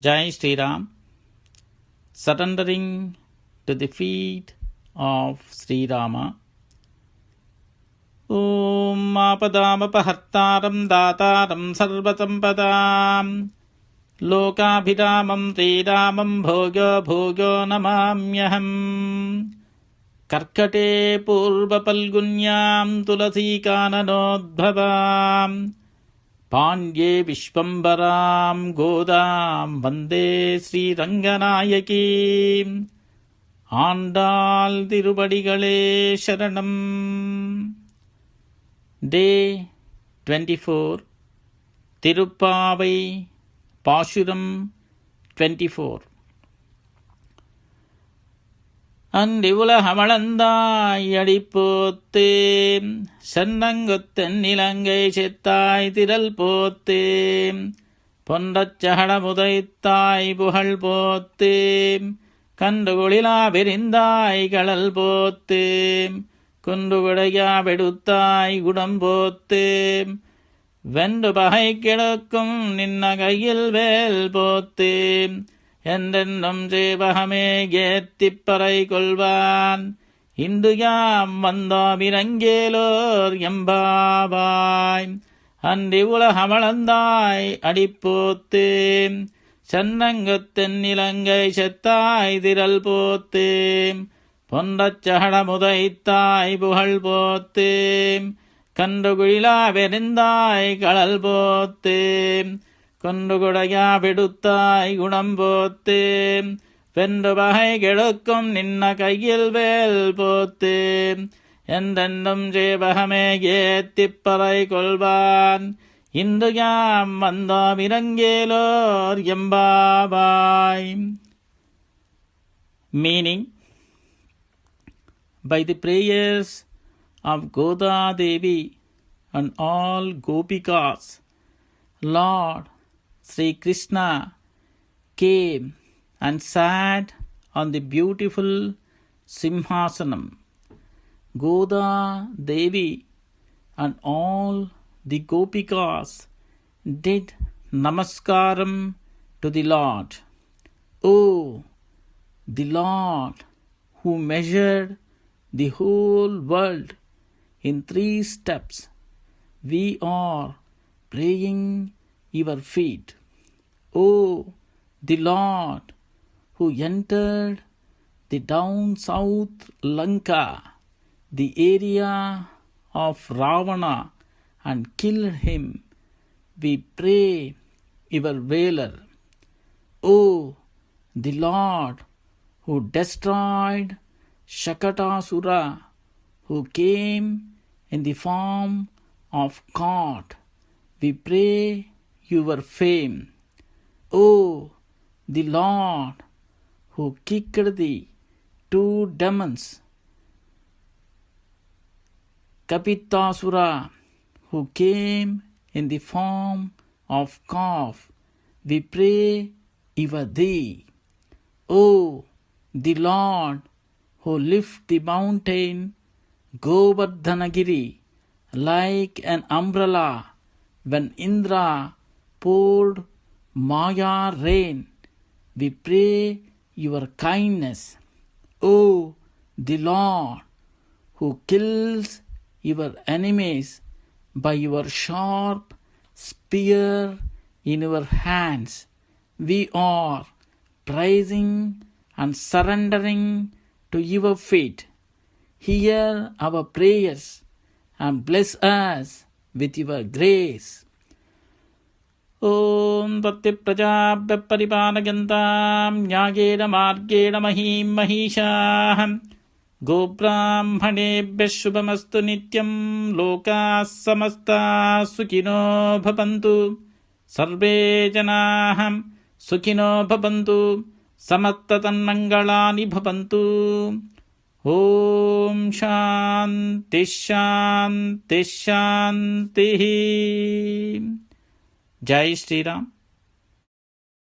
Jai Sri Ram, surrendering to the feet of Sri Rama. Om Apadamapahartaram Dataram Sarvasampadam Lokabhiramam Sriramam Bhojo Bhojo Namamyaham Karkate Purva Palgunyam Tulasi Kananodbhavam Pandye Vishwambaram Godam Vande Sri Ranganayaki Andal Tirupadigalе Sharanam. Day 24 Tirupavai Pashuram 24. அன்றிவுலகமளந்தாய் அடிப்போத்தே சன்னங்குத்தன் நிலங்கை செத்தாய் திரள் போத்தே பொன்றச்சகடமுதைத்தாய் புகழ் போத்தே கன்றுகுளிலா விரிந்தாய் கடல் போத்தே குன்றுகுடையா வெடுத்தாய் குடம் போத்தே வென்று பகை கிடக்கும் நின்ன கையில் வேல் போத்தே என்றென்றும் சேவகமே ஏத்திப்பறை கொள்வான் இன்று யாம் வந்தோம் இறங்கேலோர் எம்பாவாய் அன்றி உலகமளந்தாய் அடிப்போத்தே சன்னங்குத்தென் இலங்கை செத்தாய் திரள் போத்தே பொன்றச்சகடமுதைத்தாய் புகழ் போத்தே கன்றுகுழிலா வெறிந்தாய் கடல் போத்தே கொன்றுகுடையா விடுத்தாய் குணம் போத்தே வென்று வகை கெடுக்கும் நின்ன கையில் வேல் போத்தே என்றென்றும் சேவகமே ஏத்திப்பறை கொள்வான் இன்று யாம் வந்தோம் இறங்கேலோர் எம்பாவாய். Meaning, by the prayers of Goda Devi and all Gopikas, Lord Sri Krishna came and sat on the beautiful Simhasanam. Goda Devi and all the Gopikas did namaskaram to the Lord. Oh, the Lord who measured the whole world in 3 steps, we are praying your feet. Oh, the Lord who entered the down south Lanka, the area of Ravana, and killed him, we pray your valor. Oh, the Lord who destroyed Shakatasura, who came in the form of God, we pray your fame. Oh, the Lord who kicked the 2 demons, Kapitasura, who came in the form of calf, we pray your thee. Oh, the Lord who lift the mountain Govardhanagiri like an umbrella when Indra poured Maya rain, we pray your kindness. Oh, the Lord who kills your enemies by your sharp spear in your hands, we are praising and surrendering to your feet. Hear our prayers and bless us with your grace. Om Tatti Prajabhya Paripalantam Nyagena Margena Mahim Mahisham Gobrahmanebhya Shubhamastu Nityam Lokas Samasta Sukhino Bhavantu Sarve Janaham Sukhino Bhavantu Samattatan Mangalani Bhavantu. Om Shanti Shanti Shanti. Jai Sri Ram.